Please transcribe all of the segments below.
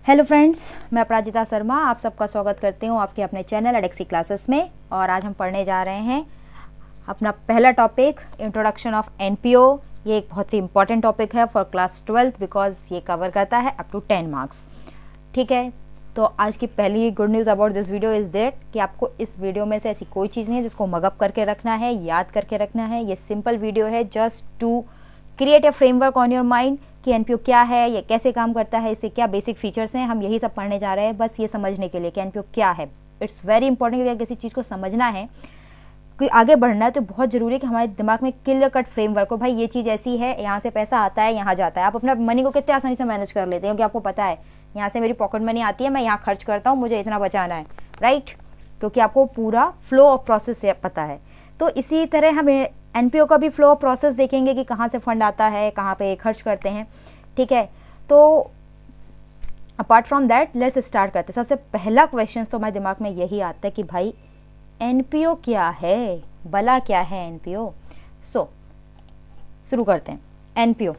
Hello friends, मैं अपराजिता शर्मा आप सबका स्वागत करती हूँ आपके अपने चैनल एडेक्सी क्लासेस में। और आज हम पढ़ने जा रहे हैं अपना पहला टॉपिक, इंट्रोडक्शन ऑफ एनपीओ। ये एक बहुत ही इंपॉर्टेंट टॉपिक है फॉर क्लास 12 बिकॉज ये कवर करता है अप टू 10 मार्क्स। ठीक है, तो आज की पहली good news about this video is that कि आपको इस वीडियो में से ऐसी कोई चीज़ नहीं है जिसको मगअप करके रखना है, याद करके रखना है। ये सिंपल वीडियो है just to create a framework on your mind कि एनपीओ क्या है, ये कैसे काम करता है, इससे क्या बेसिक फीचर्स हैं, हम यही सब पढ़ने जा रहे हैं बस ये समझने के लिए कि एनपीओ क्या है। इट्स वेरी इंपॉर्टेंट कि अगर किसी चीज़ को समझना है कि आगे बढ़ना है तो बहुत ज़रूरी है कि हमारे दिमाग में क्लियर कट फ्रेमवर्क हो। भाई ये चीज़ ऐसी है, यहाँ से पैसा आता है, यहाँ जाता है। आप अपना मनी को कितने आसानी से मैनेज कर लेते हैं क्योंकि आपको पता है यहाँ से मेरी पॉकेट मनी आती है, मैं यहाँ खर्च करता हूँ, मुझे इतना बचाना है, राइट। क्योंकि आपको पूरा फ्लो ऑफ प्रोसेस से पता है। तो इसी तरह हम एनपीओ का भी फ्लो ऑफ प्रोसेस देखेंगे कि कहाँ से फंड आता है, कहाँ पे खर्च करते हैं। ठीक है, तो apart from that let's start करते हैं। सबसे पहला क्वेश्चन तो हमारे दिमाग में यही आता है कि भाई एनपीओ क्या है, भला क्या है एनपीओ। सो शुरू करते हैं। NPO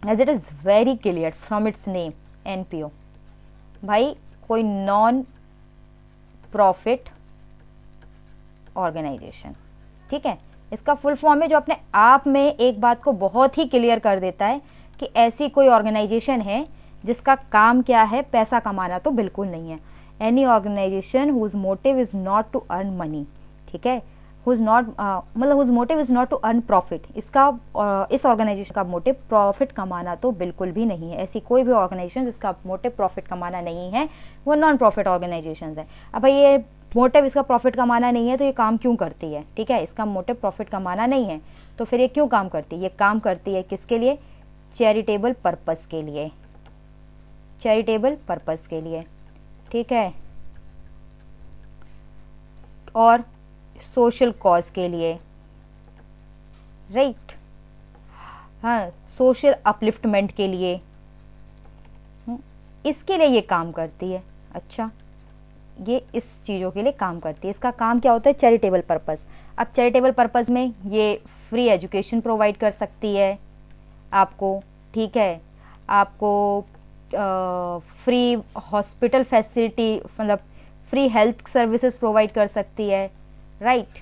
as it is very clear from its name, NPO भाई कोई नॉन प्रॉफिट ऑर्गेनाइजेशन। ठीक है, इसका फुल फॉर्म है जो अपने आप में एक बात को बहुत ही क्लियर कर देता है कि ऐसी कोई ऑर्गेनाइजेशन है जिसका काम क्या है, पैसा कमाना तो बिल्कुल नहीं है। Any organisation whose motive is not to earn money. ठीक है, whose motive is not to earn profit. इस ऑर्गेनाइजेशन का मोटिव प्रॉफिट कमाना तो बिल्कुल भी नहीं है। ऐसी कोई भी ऑर्गेनाइजेशन जिसका मोटिव प्रॉफिट कमाना नहीं है वो नॉन प्रॉफिट ऑर्गेनाइजेशन है। अब भाई ये मोटिव इसका प्रॉफिट कमाना नहीं है तो ये काम क्यों करती है? ठीक है, इसका मोटिव प्रॉफिट कमाना नहीं है तो फिर ये क्यों काम करती है? ये काम करती है किसके लिए? चैरिटेबल पर्पस के लिए, चैरिटेबल पर्पस के लिए। ठीक है, और सोशल कॉज के लिए, राइट। हाँ, सोशल अपलिफ्टमेंट के लिए, इसके लिए ये काम करती है। अच्छा, ये इस चीज़ों के लिए काम करती है। इसका काम क्या होता है? Charitable purpose. अब चैरिटेबल पर्पस में ये फ्री एजुकेशन प्रोवाइड कर सकती है आपको। ठीक है, आपको फ्री हॉस्पिटल फैसिलिटी, मतलब फ्री हेल्थ सर्विसेज प्रोवाइड कर सकती है, राइट।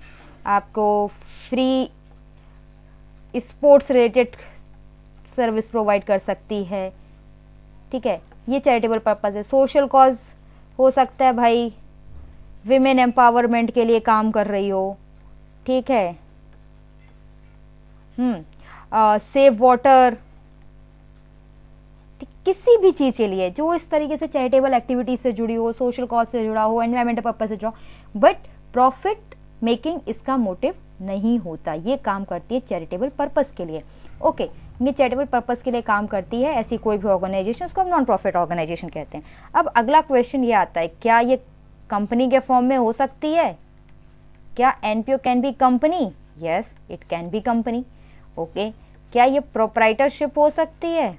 आपको free sports related service provide कर सकती है। ठीक है, ये चैरिटेबल पर्पस है। सोशल कॉज हो सकता है भाई विमेन एम्पावरमेंट के लिए काम कर रही हो। ठीक है, सेव वाटर, किसी भी चीज़ के लिए जो इस तरीके से चैरिटेबल एक्टिविटीज से जुड़ी हो, सोशल कॉज से जुड़ा हो, एनवायरमेंटल पर्पस से जुड़ा हो, बट प्रॉफिट मेकिंग इसका मोटिव नहीं होता। ये काम करती है चैरिटेबल पर्पस के लिए। ओके, ये चैरिटेबल पर्पस के लिए काम करती है ऐसी कोई भी ऑर्गेनाइजेशन, उसको हम नॉन प्रॉफिट ऑर्गेनाइजेशन कहते हैं। अब अगला क्वेश्चन ये आता है, क्या ये कंपनी के फॉर्म में हो सकती है? क्या NPO can be company? Yes, it can be company. Okay, क्या ये प्रोप्राइटरशिप हो सकती है?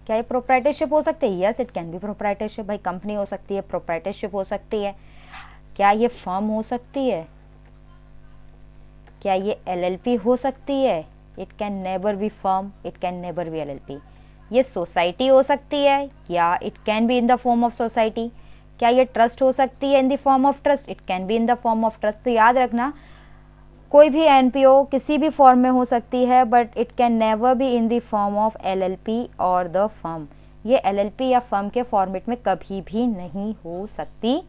क्या ये प्रोप्राइटरशिप हो सकती है? Yes, it can be proprietorship. भाई कंपनी हो सकती है, प्रोप्राइटरशिप हो सकती है। क्या ये फर्म हो सकती है? क्या ये एलएलपी हो सकती है? It can never be firm, it can never be LLP. ये सोसाइटी हो सकती है? या it can be in the form of society. क्या ये ट्रस्ट हो सकती है? In the form of trust, it can be in the form of trust. तो याद रखना, कोई भी एनपीओ किसी भी फॉर्म में हो सकती है but it can never be in the form of LLP और द फर्म। ये एलएलपी या फर्म के फॉर्मेट में कभी भी नहीं हो सकती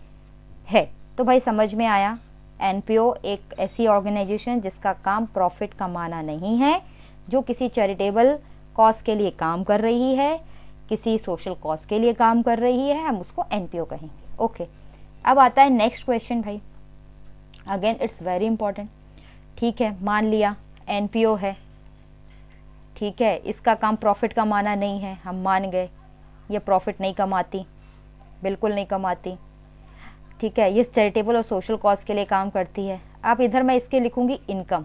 है। तो भाई समझ में आया, एनपीओ एक ऐसी ऑर्गेनाइजेशन जिसका काम प्रॉफिट कमाना नहीं है, जो किसी चैरिटेबल कॉज के लिए काम कर रही है, किसी सोशल कॉज के लिए काम कर रही है, हम उसको एनपीओ कहेंगे। ओके, अब आता है नेक्स्ट क्वेश्चन भाई। Again it's very important. ठीक है, मान लिया एनपीओ है। ठीक है, इसका काम प्रॉफिट कमाना नहीं है, हम मान गए ये प्रॉफिट नहीं कमाती, बिल्कुल नहीं कमाती। ठीक है, ये चैरिटेबल और सोशल कॉज के लिए काम करती है। अब इधर मैं इसके लिखूंगी इनकम,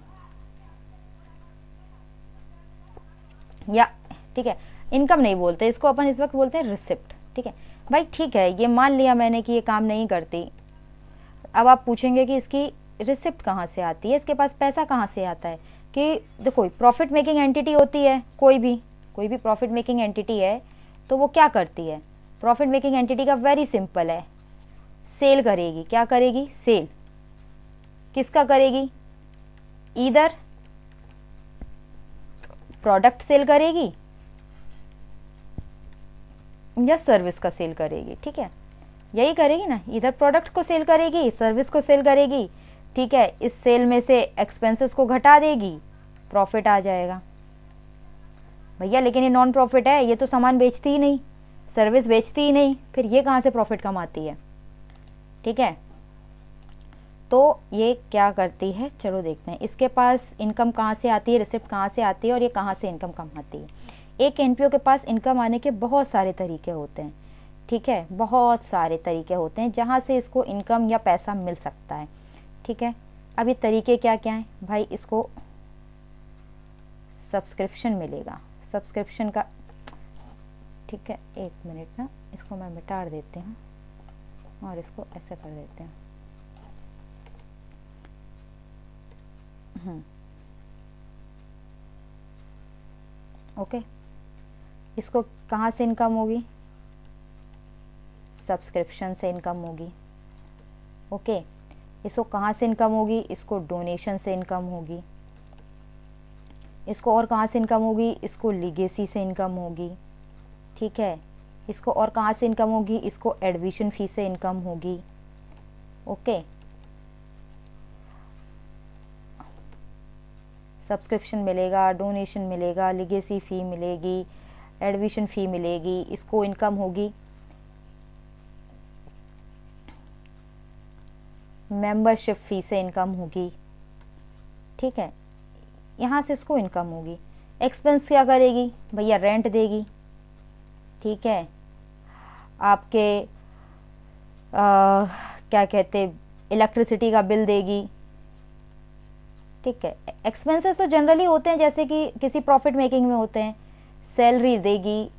या ठीक है, इनकम नहीं बोलते इसको, अपन इस वक्त बोलते हैं रिसिप्ट। ठीक है भाई, ठीक है, ये मान लिया मैंने कि ये काम नहीं करती। अब आप पूछेंगे कि इसकी रिसिप्ट कहाँ से आती है, इसके पास पैसा कहाँ से आता है? कि देखो प्रॉफिट मेकिंग एंटिटी होती है, कोई भी प्रॉफिट मेकिंग एंटिटी है तो वो क्या करती है, प्रॉफिट मेकिंग एंटिटी का वेरी सिंपल है, सेल करेगी। क्या करेगी, सेल। किसका करेगी, ईदर प्रोडक्ट सेल करेगी या सर्विस का सेल करेगी। ठीक है, यही करेगी ना, इधर प्रोडक्ट को सेल करेगी, सर्विस को सेल करेगी। ठीक है, इस सेल में से एक्सपेंसेस को घटा देगी, प्रॉफिट आ जाएगा। भैया लेकिन ये नॉन प्रॉफिट है, ये तो सामान बेचती ही नहीं, सर्विस बेचती ही नहीं, फिर ये कहाँ से प्रॉफिट कमाती है। ठीक है, तो ये क्या करती है, चलो देखते हैं इसके पास इनकम कहाँ से आती है, रिसिप्ट कहाँ से आती है और ये कहाँ से इनकम कमाती है। एक एनपीओ के पास इनकम आने के बहुत सारे तरीके होते हैं। ठीक है, बहुत सारे तरीके होते हैं जहाँ से इसको इनकम या पैसा मिल सकता है। ठीक है, अब ये तरीके क्या क्या हैं भाई, इसको सब्सक्रिप्शन मिलेगा, सब्सक्रिप्शन का। ठीक है, एक मिनट ना, इसको मैं मिटा देती हूँ और इसको ऐसे कर देते हैं। ओके, इसको कहाँ से इनकम होगी, सब्सक्रिप्शन से इनकम होगी। ओके, इसको कहाँ से इनकम होगी, इसको डोनेशन से इनकम होगी। इसको और कहाँ से इनकम होगी, इसको लीगेसी से इनकम होगी। ठीक है, इसको और कहाँ से इनकम होगी, इसको एडमिशन फी से इनकम होगी। ओके, सब्सक्रिप्शन मिलेगा, डोनेशन मिलेगा, लीगेसी फ़ी मिलेगी, एडमिशन फ़ी मिलेगी, इसको इनकम होगी। मेंबरशिप फ़ी से इनकम होगी। ठीक है, यहाँ से इसको इनकम होगी। एक्सपेंस क्या करेगी भैया, रेंट देगी। ठीक है, आपके क्या कहते, इलेक्ट्रिसिटी का बिल देगी। ठीक है, एक्सपेंसेस तो जनरली होते हैं जैसे कि किसी प्रॉफिट मेकिंग में होते हैं, सैलरी देगी।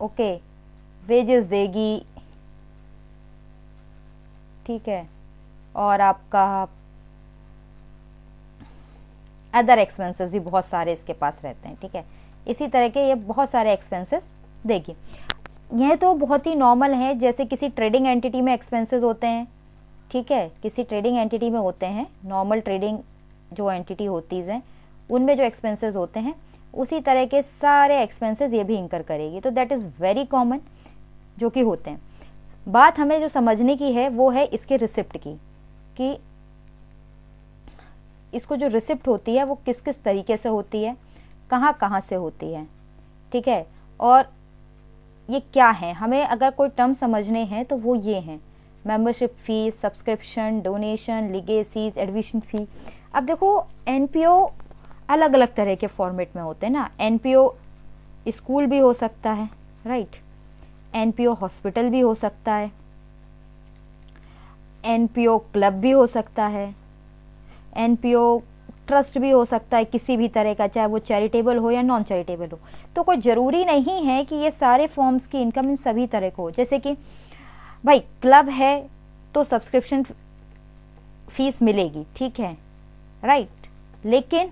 ओके, वेजेस देगी। ठीक है, और आपका अदर एक्सपेंसेस भी बहुत सारे इसके पास रहते हैं। ठीक है, इसी तरह के ये बहुत सारे एक्सपेंसेस देगी। यह तो बहुत ही नॉर्मल है, जैसे किसी ट्रेडिंग एंटिटी में एक्सपेंसेस होते हैं। ठीक है, किसी ट्रेडिंग एंटिटी में होते हैं, नॉर्मल ट्रेडिंग जो एंटिटी होती हैं उनमें जो एक्सपेंसेस होते हैं, उसी तरह के सारे एक्सपेंसेस ये भी इंकर करेगी। तो दैट इज़ वेरी कॉमन जो कि होते हैं। बात हमें जो समझने की है वो है इसके रिसिप्ट की, कि इसको जो रिसिप्ट होती है वो किस किस तरीके से होती है, कहाँ कहाँ से होती है। ठीक है, और ये क्या है, हमें अगर कोई टर्म समझने हैं तो वो ये हैं, मेंबरशिप फ़ी, सब्सक्रिप्शन, डोनेशन, लीगेसीज, एडमिशन फ़ी। अब देखो एनपीओ अलग अलग तरह के फॉर्मेट में होते हैं ना। एनपीओ स्कूल भी हो सकता है, राइट, एनपीओ हॉस्पिटल भी हो सकता है, एनपीओ क्लब भी हो सकता है, एनपीओ ट्रस्ट भी हो सकता है किसी भी तरह का, चाहे वो चैरिटेबल हो या नॉन चैरिटेबल हो। तो कोई ज़रूरी नहीं है कि ये सारे फॉर्म्स की इनकम इन सभी तरह को हो। जैसे कि भाई क्लब है तो सब्सक्रिप्शन फीस मिलेगी, ठीक है, राइट, लेकिन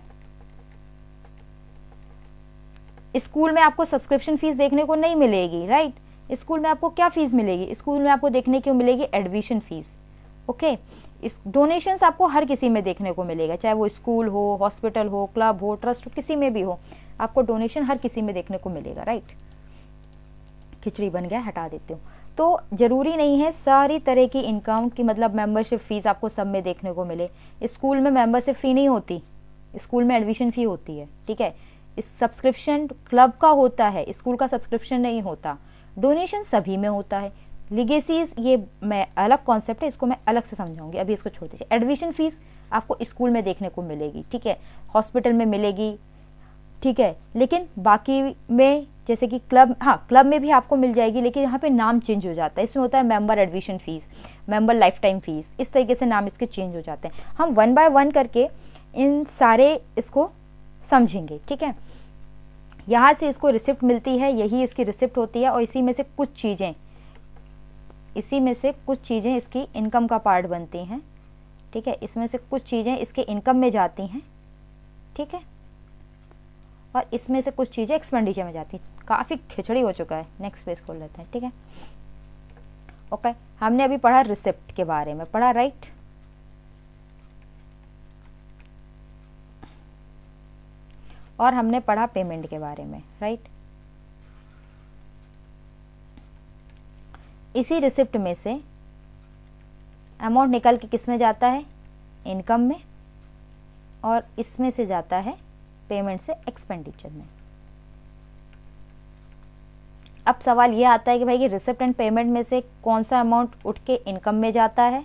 स्कूल में आपको सब्सक्रिप्शन फीस देखने को नहीं मिलेगी, राइट। स्कूल में आपको क्या फीस मिलेगी, स्कूल में आपको देखने को मिलेगी एडमिशन फीस। ओके, इस डोनेशंस आपको हर किसी में देखने को मिलेगा, चाहे वो स्कूल हो, हॉस्पिटल हो, क्लब हो, ट्रस्ट हो, किसी में भी हो, आपको डोनेशन हर किसी में देखने को मिलेगा, राइट। खिचड़ी बन गया, हटा देती हूँ। तो ज़रूरी नहीं है सारी तरह की इनकम की, मतलब मेंबरशिप फ़ीस आपको सब में देखने को मिले। स्कूल में मेंबरशिप फ़ी नहीं होती, स्कूल में एडमिशन फ़ी होती है, ठीक है। इस सब्सक्रिप्शन क्लब का होता है, स्कूल का सब्सक्रिप्शन नहीं होता। डोनेशन सभी में होता है। लीगेसीज ये मैं अलग कॉन्सेप्ट है, इसको मैं अलग से समझाऊंगी, अभी इसको छोड़ दीजिए। एडमिशन फ़ीस आपको स्कूल में देखने को मिलेगी, ठीक है, हॉस्पिटल में मिलेगी, ठीक है, लेकिन बाकी में जैसे कि क्लब, हाँ क्लब में भी आपको मिल जाएगी, लेकिन यहाँ पे नाम चेंज हो जाता है। इसमें होता है member admission fees, member life time fees, इस तरीके से नाम इसके चेंज हो जाते हैं। हम वन बाय वन करके इन सारे इसको समझेंगे, ठीक है। यहाँ से इसको रिसिप्ट मिलती है, यही इसकी रिसिप्ट होती है, और इसी में से कुछ चीज़ें इसकी इनकम का पार्ट बनती हैं, ठीक है। इसमें से कुछ चीज़ें इसके इनकम में जाती हैं, ठीक है, और इसमें से कुछ चीज़ें एक्सपेंडिचर में जाती हैं। काफ़ी खिचड़ी हो चुका है, नेक्स्ट पेज खोल लेते हैं। ठीक है, ओके, हमने अभी पढ़ा रिसिप्ट के बारे में, पढ़ा राइट। और हमने पढ़ा पेमेंट के बारे में, राइट। इसी रिसिप्ट में से अमाउंट निकल के किस में जाता है, इनकम में, और इसमें से जाता है पेमेंट से एक्सपेंडिचर में। अब सवाल ये आता है कि भाई कि रिसिप्ट एंड पेमेंट में से कौन सा अमाउंट उठ के इनकम में जाता है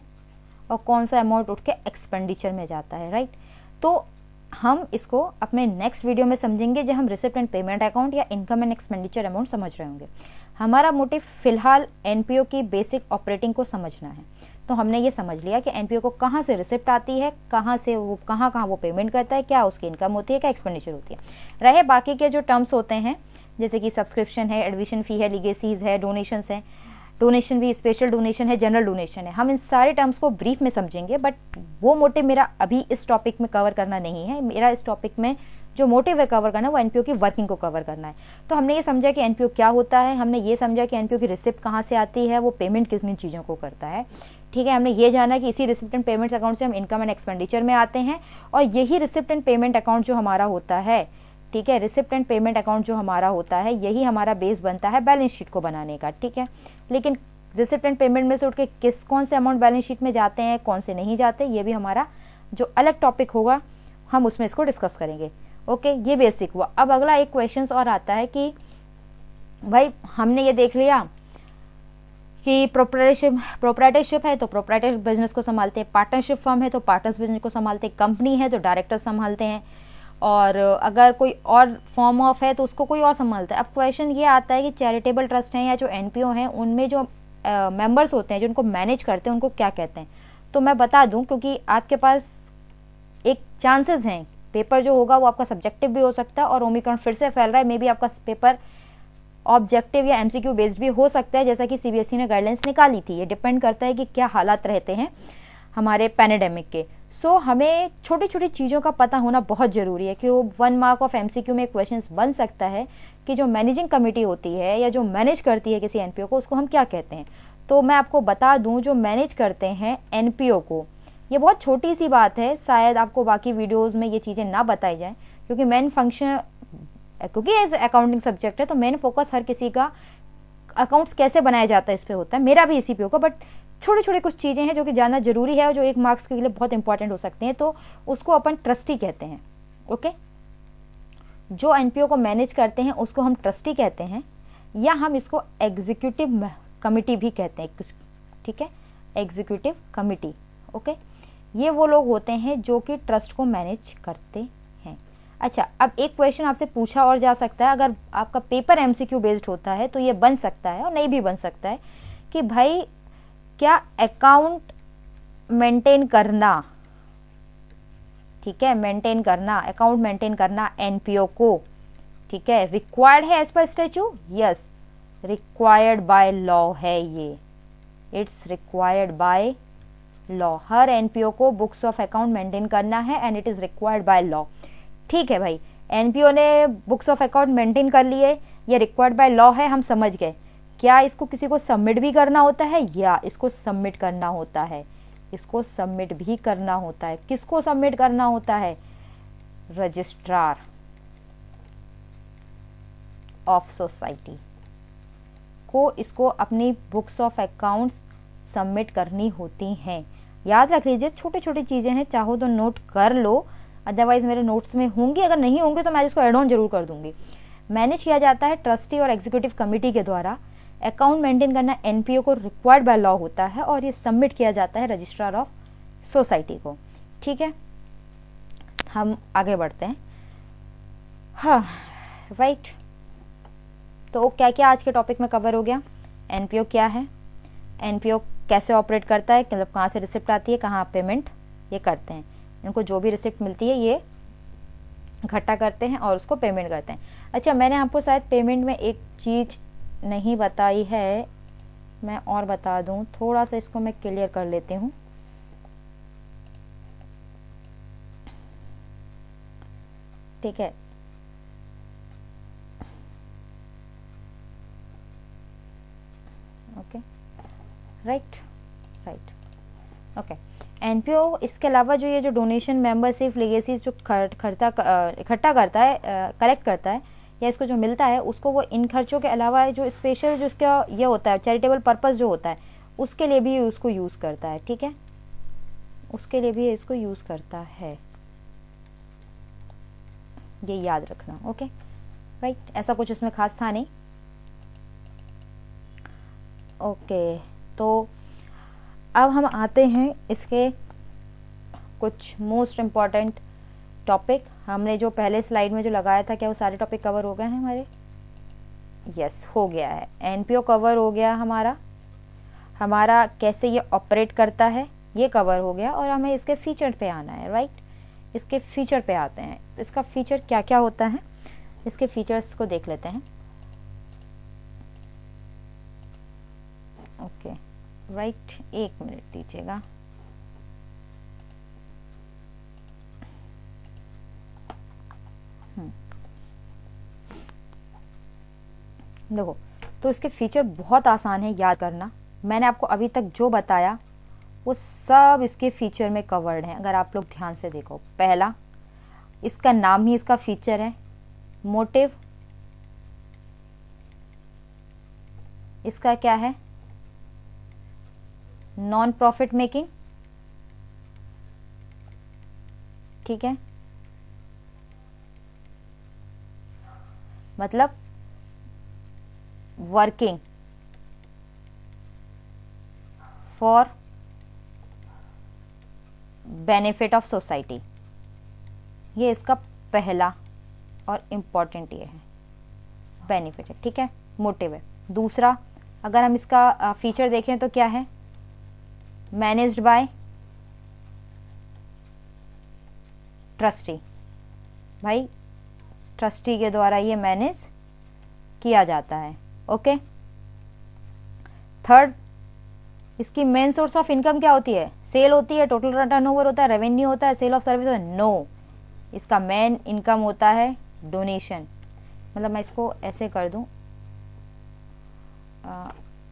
और कौन सा अमाउंट उठ के एक्सपेंडिचर में जाता है, राइट। तो हम इसको अपने नेक्स्ट वीडियो में समझेंगे जब हम रिसिप्ट एंड पेमेंट अकाउंट या इनकम एंड एक्सपेंडिचर अमाउंट समझ रहे होंगे। हमारा मोटिव फिलहाल एनपीओ की बेसिक ऑपरेटिंग को समझना है। तो हमने ये समझ लिया कि एनपीओ को कहाँ से रिसिप्ट आती है, कहाँ से वो कहाँ वो पेमेंट करता है, क्या उसकी इनकम होती है, क्या एक्सपेंडिचर होती है। रहे बाकी के जो टर्म्स होते हैं जैसे कि सब्सक्रिप्शन है, एडमिशन फ़ी है, लीगेसीज है, डोनेशंस हैं, डोनेशन भी स्पेशल डोनेशन है, जनरल डोनेशन है, हम इन सारे टर्म्स को ब्रीफ में समझेंगे। बट वो मोटिव मेरा अभी इस टॉपिक में कवर करना नहीं है। मेरा इस टॉपिक में जो मोटिव है कवर करना वो एनपीओ की वर्किंग को कवर करना है। तो हमने ये समझा कि एनपीओ क्या होता है, हमने ये समझा कि एनपीओ की रिसिप्ट कहाँ से आती है, वो पेमेंट किस किन चीज़ों को करता है। ठीक है, हमने ये जाना कि इसी रिसिप्ट एंड पेमेंट्स अकाउंट से हम इनकम एंड एक्सपेंडिचर में आते हैं, और यही रिसिप्ट एंड पेमेंट अकाउंट जो हमारा होता है, ठीक है, रिसिप्ट एंड पेमेंट अकाउंट जो हमारा होता है यही हमारा बेस बनता है बैलेंस शीट को बनाने का। ठीक है, लेकिन रिसिप्ट एंड पेमेंट में से उठ के कौन से अमाउंट बैलेंस शीट में जाते हैं, कौन से नहीं जाते, ये भी हमारा जो अलग टॉपिक होगा हम उसमें इसको डिस्कस करेंगे। ओके, ये बेसिक हुआ। अब अगला एक क्वेश्चन और आता है कि भाई हमने ये देख लिया कि प्रोप्राइटरशिप है तो प्रोप्राइटर बिजनेस को संभालते हैं, पार्टनरशिप फर्म है तो पार्टनर्स बिजनेस को संभालते हैं, कंपनी है तो डायरेक्टर्स संभालते हैं, और अगर कोई और फॉर्म ऑफ है तो उसको कोई और संभालता है। अब क्वेश्चन ये आता है कि चैरिटेबल ट्रस्ट हैं या जो एनपीओ हैं उनमें जो मेंबर्स होते हैं जो उनको मैनेज करते हैं उनको क्या कहते हैं। तो मैं बता दूं, क्योंकि आपके पास एक चांसेस हैं पेपर जो होगा वो आपका सब्जेक्टिव भी हो सकता है, और ओमिक्रॉन फिर से फैल रहा है, मे बी आपका पेपर ऑब्जेक्टिव या एमसीक्यू बेस्ड भी हो सकता है, जैसा कि सीबीएसई ने गाइडलाइंस निकाली थी। ये डिपेंड करता है कि क्या हालात रहते हैं हमारे पैंडेमिक के। सो हमें छोटी छोटी चीज़ों का पता होना बहुत ज़रूरी है कि वो 1 मार्क ऑफ एमसीक्यू में क्वेश्चन बन सकता है कि जो मैनेजिंग कमेटी होती है या जो मैनेज करती है किसी एनपीओ को उसको हम क्या कहते हैं। तो मैं आपको बता दूं, जो मैनेज करते हैं एनपीओ को, ये बहुत छोटी सी बात है, शायद आपको बाकी वीडियोज़ में ये चीज़ें ना बताई जाएँ, क्योंकि मेन फंक्शन, क्योंकि एज अकाउंटिंग सब्जेक्ट है तो मेन फोकस हर किसी का अकाउंट्स कैसे बनाया जाता है इस पे होता है, मेरा भी इसी पे होगा। बट छोटी छोटी कुछ चीज़ें हैं जो कि जानना जरूरी है और जो 1 मार्क्स के लिए बहुत इंपॉर्टेंट हो सकते हैं, तो उसको अपन ट्रस्टी कहते हैं। ओके, जो एनपीओ को मैनेज करते हैं उसको हम ट्रस्टी कहते हैं, या हम इसको एग्जीक्यूटिव कमिटी भी कहते हैं। ठीक है, एग्जीक्यूटिव कमिटी। ओके, ये वो लोग होते हैं जो कि ट्रस्ट को मैनेज करते हैं। अच्छा, अब एक क्वेश्चन आपसे पूछा और जा सकता है, अगर आपका पेपर एमसीक्यू बेस्ड होता है तो ये बन सकता है और नहीं भी बन सकता है कि भाई क्या अकाउंट मेंटेन करना, ठीक है, मेंटेन करना, अकाउंट मेंटेन करना एनपीओ को, ठीक है, रिक्वायर्ड है as per statue. Yes, required by law है ये, इट्स रिक्वायर्ड बाय लॉ। हर एनपीओ को बुक्स ऑफ अकाउंट मेंटेन करना है and it is required by law. ठीक है भाई, एनपीओ ने बुक्स ऑफ अकाउंट मेंटेन कर लिए, ये रिक्वायर्ड बाय लॉ है, हम समझ गए। क्या इसको किसी को सबमिट भी करना होता है? या इसको सबमिट करना होता है, इसको सबमिट भी करना होता है। किसको सबमिट करना होता है? रजिस्ट्रार ऑफ सोसाइटी को इसको अपनी बुक्स ऑफ अकाउंट्स सबमिट करनी होती हैं। याद रख लीजिए, छोटी छोटी चीज़ें हैं, चाहो तो नोट कर लो, अदरवाइज मेरे नोट्स में होंगी, अगर नहीं होंगे तो मैं इसको एड ऑन जरूर कर दूंगी। मैनेज किया जाता है ट्रस्टी और एग्जीक्यूटिव कमेटी के द्वारा। अकाउंट मेंटेन करना एनपीओ को रिक्वायर्ड बाय लॉ होता है और ये सबमिट किया जाता है रजिस्ट्रार ऑफ सोसाइटी को। ठीक है, हम आगे बढ़ते हैं। हाँ राइट, तो क्या क्या आज के टॉपिक में कवर हो गया? एनपीओ क्या है, एनपीओ कैसे ऑपरेट करता है, मतलब कहाँ से रिसिप्ट आती है, कहाँ पेमेंट ये करते हैं, इनको जो भी रिसिप्ट मिलती है ये इकट्ठा करते हैं और उसको पेमेंट करते हैं। अच्छा, मैंने आपको शायद पेमेंट में एक चीज़ नहीं बताई है, मैं और बता दूं, थोड़ा सा इसको मैं क्लियर कर लेती हूँ। ठीक है। Okay, right right, okay. NPO इसके अलावा जो ये जो डोनेशन, मेंबरशिप, लेगेसी जो इकट्ठा करता है, कलेक्ट करता है, या इसको जो मिलता है उसको वो इन खर्चों के अलावा जो स्पेशल जो इसका ये होता है चैरिटेबल पर्पस जो होता है उसके लिए भी उसको यूज़ करता है। ठीक है, उसके लिए भी इसको यूज़ करता है, ये याद रखना। ओके, राइट, ऐसा कुछ इसमें खास था नहीं। ओके, तो अब हम आते हैं इसके कुछ मोस्ट इम्पॉर्टेंट टॉपिक। हमने जो पहले स्लाइड में जो लगाया था, क्या वो सारे टॉपिक कवर हो गए हैं हमारे? यस, हो गया है। एनपीओ कवर हो गया हमारा कैसे ये ऑपरेट करता है ये कवर हो गया, और हमें इसके फीचर पे आना है। राइट, इसके फीचर पे आते हैं। इसका फीचर क्या क्या होता है, इसके फीचर्स को देख लेते हैं। ओके, राइट, एक मिनट दीजिएगा। देखो, तो इसके फीचर बहुत आसान है याद करना। मैंने आपको अभी तक जो बताया वो सब इसके फीचर में कवर्ड है। अगर आप लोग ध्यान से देखो, पहला, इसका नाम ही इसका फीचर है। मोटिव इसका क्या है? Non profit making. ठीक है, मतलब working for benefit of society, ये इसका पहला और इम्पॉर्टेंट ये है, बेनिफिट है। ठीक है, मोटिव है। दूसरा, अगर हम इसका फीचर देखें तो क्या है? मैनेज्ड बाय ट्रस्टी, भाई ट्रस्टी के द्वारा ये मैनेज किया जाता है। ओके, थर्ड, इसकी मेन सोर्स ऑफ इनकम क्या होती है? सेल होती है, टोटल टर्नओवर होता है, रेवेन्यू होता है, सेल ऑफ सर्विस? नो, इसका मेन इनकम होता है डोनेशन। मतलब मैं इसको ऐसे कर दूं,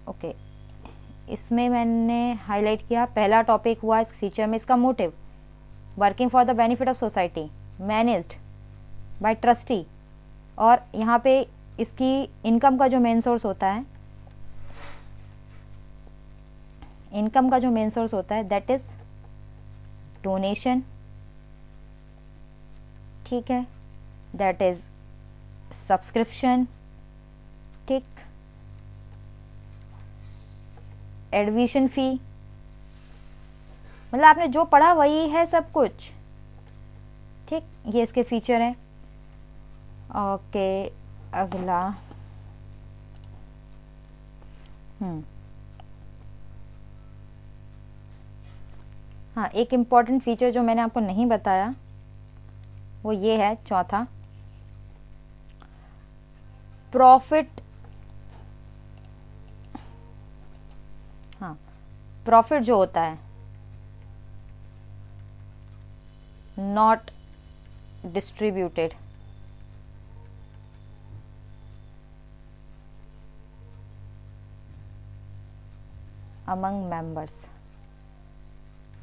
ओके, इसमें मैंने हाईलाइट किया, पहला टॉपिक हुआ इस फीचर में इसका motive, working for the benefit of society, managed by trustee, और यहाँ पे इसकी इनकम का जो मेन सोर्स होता है, इनकम का जो मेन सोर्स होता है दैट इज डोनेशन। ठीक है, दैट इज सब्सक्रिप्शन। ठीक, एडमिशन फी, मतलब आपने जो पढ़ा वही है सब कुछ। ठीक, ये इसके फीचर हैं। ओके, अगला, हाँ, एक इम्पॉर्टेंट फीचर जो मैंने आपको नहीं बताया वो ये है, चौथा, प्रॉफिट। हाँ, प्रॉफिट जो होता है नॉट डिस्ट्रीब्यूटेड अमंग मेंबर्स।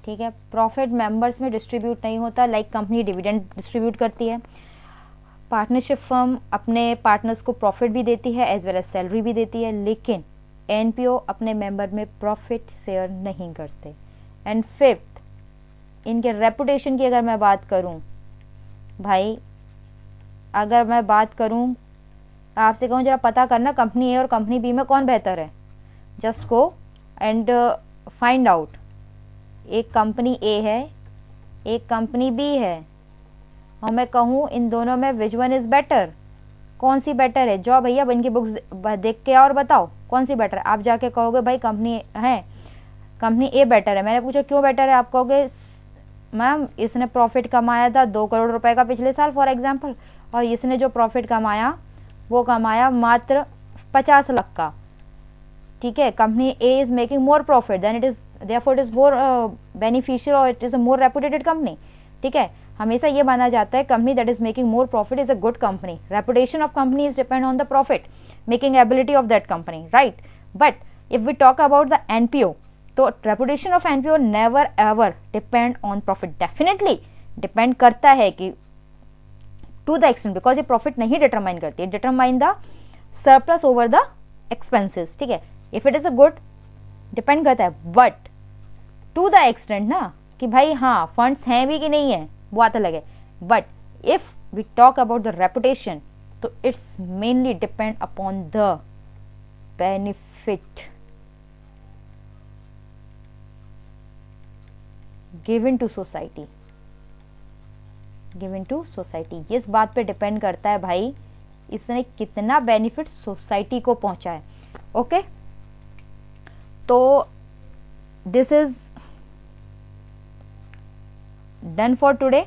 ठीक है, प्रॉफिट मेंबर्स में डिस्ट्रीब्यूट नहीं होता, लाइक कंपनी डिविडेंड डिस्ट्रीब्यूट करती है, पार्टनरशिप फर्म अपने पार्टनर्स को प्रॉफिट भी देती है एज वेल एज सैलरी भी देती है, लेकिन एनपीओ अपने मेंबर में प्रॉफिट शेयर नहीं करते। एंड फिफ्थ, इनके रेपुटेशन की अगर मैं बात करूं, भाई अगर मैं बात करूं, आपसे कहूं जरा पता करना कंपनी ए और कंपनी बी में कौन बेहतर है। Just go and find out. एक कंपनी ए है, एक कंपनी बी है, और मैं कहूँ इन दोनों में विच वन इज़ बेटर, कौन सी बेटर है? जाओ भैया इनकी बुक्स देख के और बताओ कौन सी बेटर है। आप जाके कहोगे भाई कंपनी है, कंपनी ए बेटर है। मैंने पूछा क्यों बेटर है? आप कहोगे मैम इसने प्रॉफिट कमाया था 2 करोड़ रुपए का पिछले साल फॉर एग्जांपल, और इसने जो प्रॉफिट कमाया वो कमाया मात्र 50 लाख का। ठीक है, company A is making more profit than it is, therefore it is more beneficial or it is a more reputed company. ठीक है, हमेशा ये माना जाता है company that is making more profit is a good company. Reputation of company is depend on the profit making ability of that company, right. But if we talk about the NPO, तो reputation of NPO never ever depend on profit. Definitely depend करता है कि to the extent, because ये profit नहीं determine करती है, determine the surplus over the expenses. ठीक है, if it is a good depend करता है, बट टू द एक्सटेंट ना कि भाई हाँ फंड्स हैं भी कि नहीं है वो बात अलग है. But if we talk about the reputation, तो it's mainly depend upon the benefit given to society. Given to society, ये इस बात पे डिपेंड करता है भाई इसने कितना बेनिफिट सोसाइटी को पहुंचा है. ओके, तो this is done for today.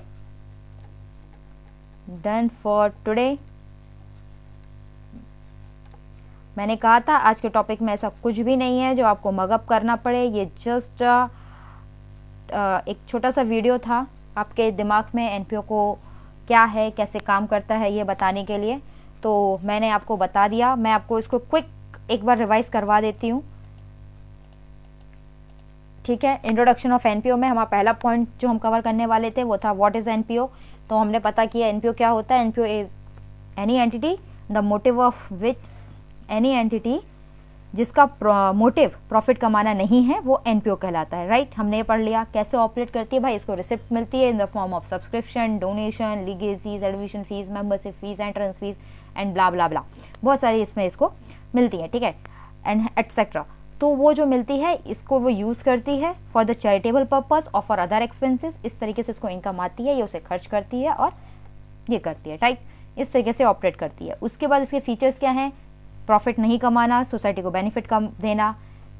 मैंने कहा था आज के टॉपिक में ऐसा कुछ भी नहीं है जो आपको मगअप करना पड़े. ये जस्ट एक छोटा सा वीडियो था आपके दिमाग में एनपीओ को क्या है, कैसे काम करता है ये बताने के लिए. तो मैंने आपको बता दिया. मैं आपको इसको क्विक एक बार रिवाइज करवा देती हूँ. ठीक है, इंट्रोडक्शन ऑफ एनपीओ में हमारा पहला पॉइंट जो हम कवर करने वाले थे वो था व्हाट इज एनपीओ. तो हमने पता किया एनपीओ क्या होता है. NPO is any entity the motive of which, any entity जिसका मोटिव प्रॉफिट कमाना नहीं है वो एनपीओ कहलाता है, राइट. हमने ये पढ़ लिया कैसे ऑपरेट करती है भाई. इसको रिसिप्ट मिलती है in the form of subscription, donation, legacies, admission fees, membership fees, entrance fees and blah blah blah, बहुत सारी इसमें इसको मिलती है. ठीक है, एंड एटसेट्रा. तो वो जो मिलती है इसको वो यूज़ करती है फॉर द चैरिटेबल पर्पस और फॉर अदर एक्सपेंसेस. इस तरीके से इसको इनकम आती है, ये उसे खर्च करती है और ये करती है, राइट. इस तरीके से ऑपरेट करती है. उसके बाद इसके फीचर्स क्या हैं. प्रॉफिट नहीं कमाना, सोसाइटी को बेनिफिट कम देना,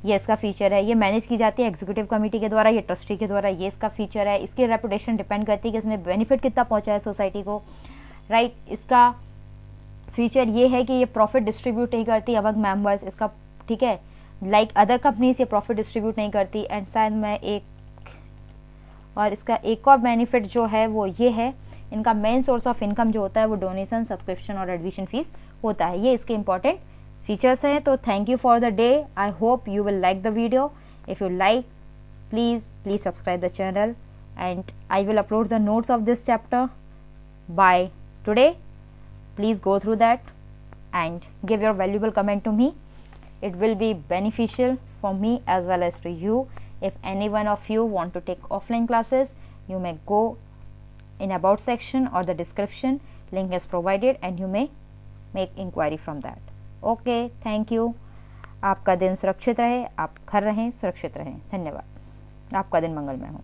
ये इसका फीचर है. ये मैनेज की जाती है एग्जीक्यूटिव कमेटी के द्वारा, ये ट्रस्टी के द्वारा, ये इसका फीचर है. इसकी रेपुटेशन डिपेंड करती है कि इसने बेनिफिट कितना पहुंचा है सोसाइटी को, राइट. इसका फीचर ये है कि ये प्रॉफिट डिस्ट्रीब्यूट नहीं करती अमंग मेंबर्स इसका. ठीक है, लाइक अदर कंपनीज ये प्रॉफिट डिस्ट्रीब्यूट नहीं करती. एंड शायद मैं इसका एक और बेनिफिट जो है वो ये है, इनका मेन सोर्स ऑफ इनकम जो होता है वो डोनेशन, सब्सक्रिप्शन और एडमिशन फीस होता है. ये इसके इंपॉर्टेंट फीचर्स हैं. तो thank you for the day. I hope you will like the video. If you like, please subscribe the channel, and I will upload the notes of this chapter by today. Please go through that and give your valuable comment to me. It will be beneficial for me as well as to you. If any one of you want to take offline classes, you may go in about section or the description, link is provided and you may make inquiry from that. Okay, thank you. आपका दिन सुरक्षित रहे, आप घर रहें, सुरक्षित रहें. धन्यवाद. आपका दिन मंगलमय हो.